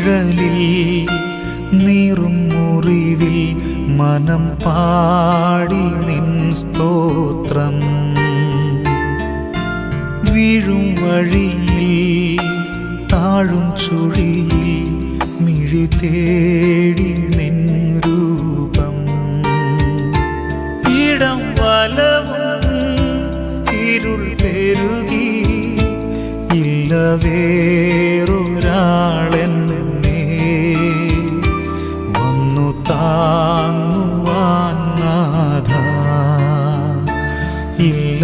നിഴലിൽ നീറും മുറിവിൽ മനം പാടി നിൻ സ്തോത്രം. വീഴും വഴിയിൽ താഴും ചുഴിയിൽ മിഴി തേടി നിൻ രൂപം. ഇടം വലവും ഇരുൾ പെരുകി ഇല്ല വേറൊരാളെന്നെ വന്നു താങ്ങുവാൻ നാഥാ. ഇല്ല